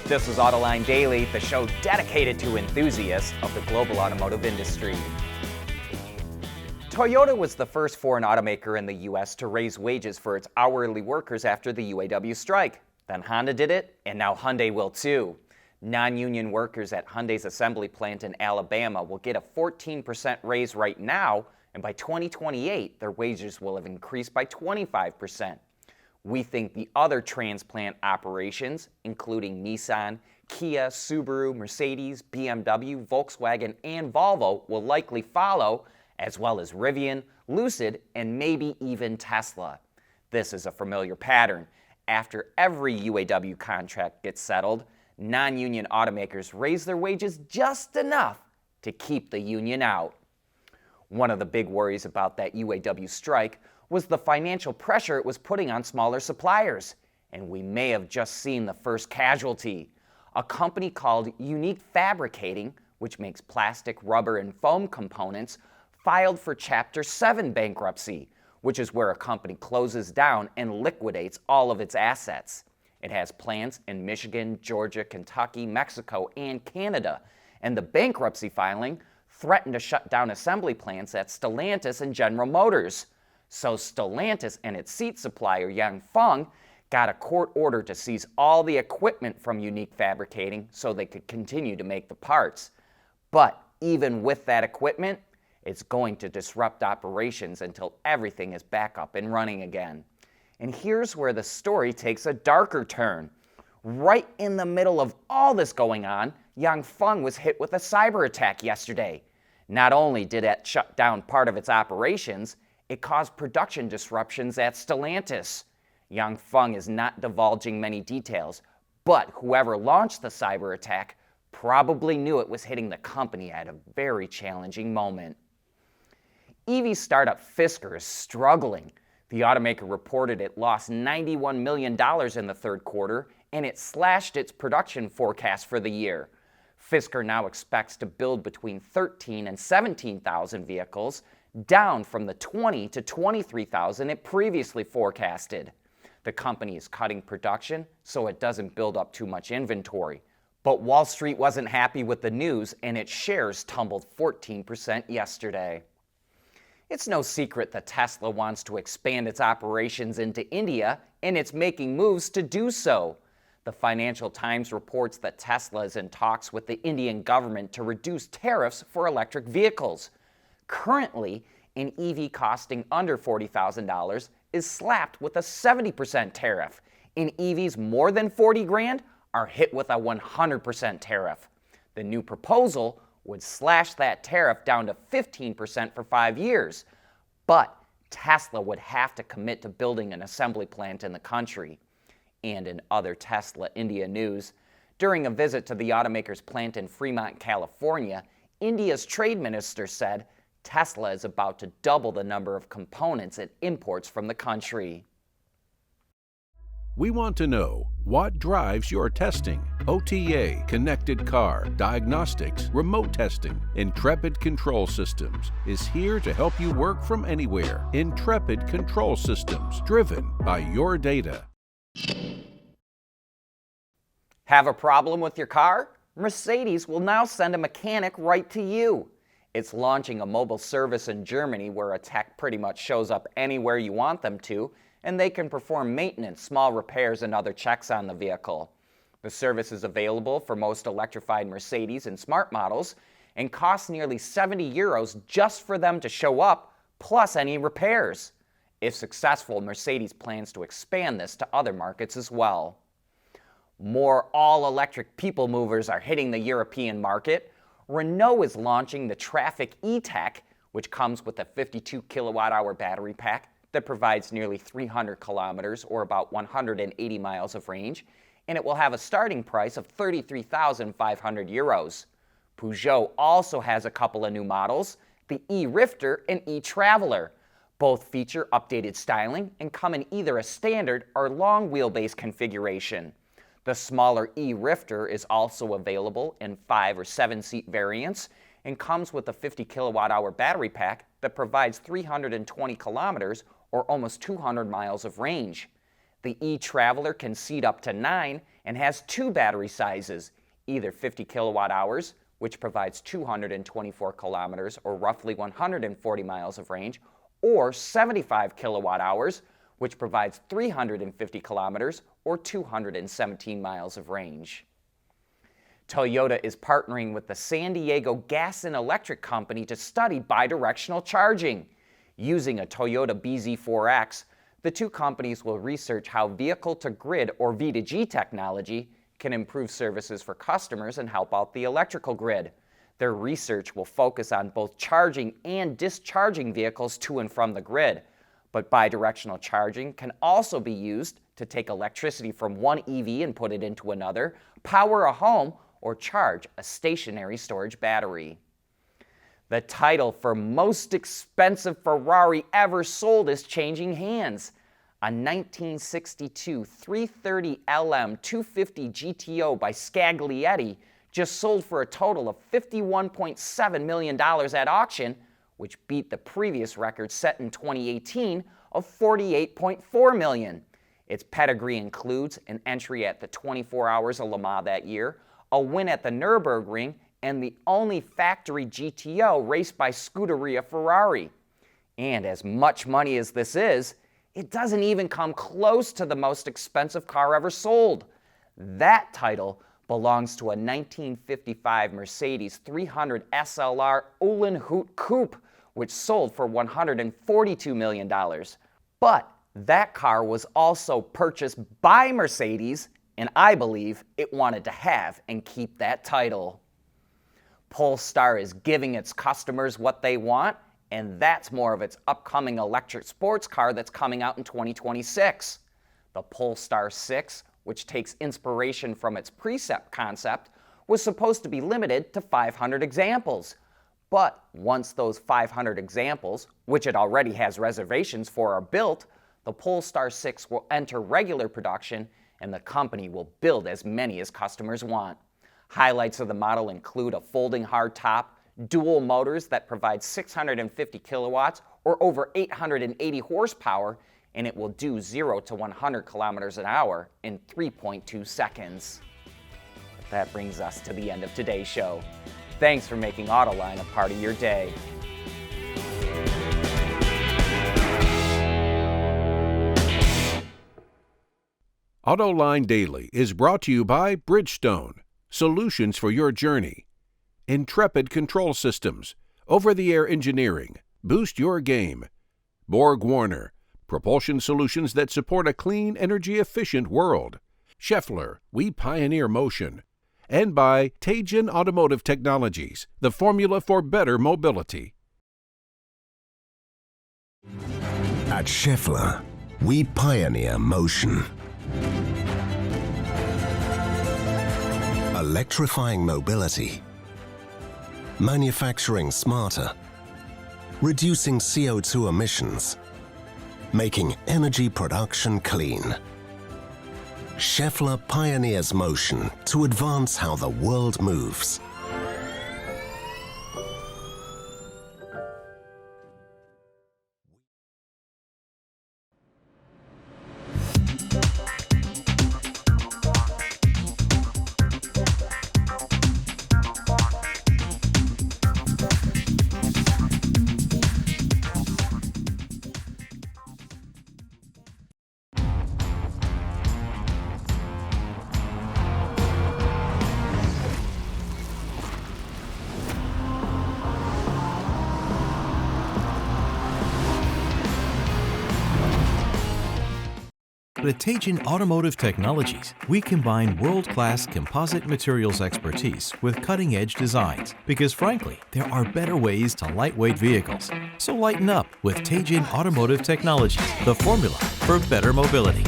This is Autoline Daily, the show dedicated to enthusiasts of the global automotive industry. Toyota was the first foreign automaker in the U.S. to raise wages for its hourly workers after the UAW strike. Then Honda did it, and now Hyundai will too. Non-union workers at Hyundai's assembly plant in Alabama will get a 14% raise right now, and by 2028, their wages will have increased by 25%. We think the other transplant operations, including Nissan, Kia, Subaru, Mercedes, BMW, Volkswagen, and Volvo, will likely follow, as well as Rivian, Lucid, and maybe even Tesla. This is a familiar pattern. After every UAW contract gets settled, non-union automakers raise their wages just enough to keep the union out. One of the big worries about that UAW strike was the financial pressure it was putting on smaller suppliers. And we may have just seen the first casualty. A company called Unique Fabricating, which makes plastic, rubber, and foam components, filed for Chapter 7 bankruptcy, which is where a company closes down and liquidates all of its assets. It has plants in Michigan, Georgia, Kentucky, Mexico, and Canada. And the bankruptcy filing threatened to shut down assembly plants at Stellantis and General Motors. So Stellantis and its seat supplier Yanfeng got a court order to seize all the equipment from Unique Fabricating so they could continue to make the parts. But even with that equipment, it's going to disrupt operations until everything is back up and running again. And here's where the story takes a darker turn. Right in the middle of all this going on, Yanfeng was hit with a cyber attack yesterday. Not only did it shut down part of its operations, it caused production disruptions at Stellantis. Yanfeng is not divulging many details, but whoever launched the cyber attack probably knew it was hitting the company at a very challenging moment. EV startup Fisker is struggling. The automaker reported it lost $91 million in the third quarter, and it slashed its production forecast for the year. Fisker now expects to build between 13,000 and 17,000 vehicles, down from the 20,000 to 23,000 it previously forecasted. The company is cutting production so it doesn't build up too much inventory. But Wall Street wasn't happy with the news, and its shares tumbled 14% yesterday. It's no secret that Tesla wants to expand its operations into India, and it's making moves to do so. The Financial Times reports that Tesla is in talks with the Indian government to reduce tariffs for electric vehicles. Currently, an EV costing under $40,000 is slapped with a 70% tariff, and EVs more than $40,000 are hit with a 100% tariff. The new proposal would slash that tariff down to 15% for 5 years, but Tesla would have to commit to building an assembly plant in the country. And in other Tesla India news, during a visit to the automaker's plant in Fremont, California, India's trade minister said Tesla is about to double the number of components it imports from the country. We want to know what drives your testing. OTA, connected car, diagnostics, remote testing. Intrepid Control Systems is here to help you work from anywhere. Intrepid Control Systems, driven by your data. Have a problem with your car? Mercedes will now send a mechanic right to you. It's launching a mobile service in Germany where a tech pretty much shows up anywhere you want them to, and they can perform maintenance, small repairs, and other checks on the vehicle. The service is available for most electrified Mercedes and Smart models and costs nearly €70 just for them to show up, plus any repairs. If successful, Mercedes plans to expand this to other markets as well. More all-electric people movers are hitting the European market. Renault is launching the Traffic E-Tech, which comes with a 52 kilowatt-hour battery pack that provides nearly 300 kilometers or about 180 miles of range, and it will have a starting price of €33,500. Peugeot also has a couple of new models, the E-Rifer and E-Traveler. Both feature updated styling and come in either a standard or long wheelbase configuration. The smaller E-Rifer is also available in 5 or 7 seat variants and comes with a 50 kilowatt-hour battery pack that provides 320 kilometers or almost 200 miles of range. The E-Traveler can seat up to 9 and has two battery sizes, either 50 kilowatt hours, which provides 224 kilometers or roughly 140 miles of range, or 75 kilowatt hours, which provides 350 kilometers or 217 miles of range. Toyota is partnering with the San Diego Gas and Electric Company to study bidirectional charging. Using a Toyota BZ4X, the two companies will research how vehicle-to-grid or V2G technology can improve services for customers and help out the electrical grid. Their research will focus on both charging and discharging vehicles to and from the grid, but bidirectional charging can also be used to take electricity from one EV and put it into another, power a home, or charge a stationary storage battery. The title for most expensive Ferrari ever sold is changing hands. A 1962 330 LM 250 GTO by Scaglietti just sold for a total of $51.7 million at auction, which beat the previous record set in 2018 of $48.4 million. Its pedigree includes an entry at the 24 Hours of Le Mans that year, a win at the Nürburgring, and the only factory GTO raced by Scuderia Ferrari. And as much money as this is, it doesn't even come close to the most expensive car ever sold. That title belongs to a 1955 Mercedes 300 SLR Uhlenhuth Coupe, which sold for $142 million. But that car was also purchased by Mercedes, and I believe it wanted to have and keep that title. Polestar is giving its customers what they want, and that's more of its upcoming electric sports car that's coming out in 2026. The Polestar 6, which takes inspiration from its Precept concept, was supposed to be limited to 500 examples. But once those 500 examples, which it already has reservations for, are built, the Polestar 6 will enter regular production and the company will build as many as customers want. Highlights of the model include a folding hardtop, dual motors that provide 650 kilowatts or over 880 horsepower, and it will do 0 to 100 kilometers an hour in 3.2 seconds. That brings us to the end of today's show. Thanks for making Autoline a part of your day. Autoline Daily is brought to you by Bridgestone, solutions for your journey. Intrepid Control Systems, over-the-air engineering, boost your game. Borg Warner, propulsion solutions that support a clean, energy-efficient world. Schaeffler, we pioneer motion. And by Teijin Automotive Technologies, the formula for better mobility. At Schaeffler, we pioneer motion. Electrifying mobility, manufacturing smarter, reducing CO2 emissions, making energy production clean. Schaeffler pioneers motion to advance how the world moves. At Teijin Automotive Technologies, we combine world-class composite materials expertise with cutting-edge designs because, frankly, there are better ways to lightweight vehicles. So lighten up with Teijin Automotive Technologies, the formula for better mobility.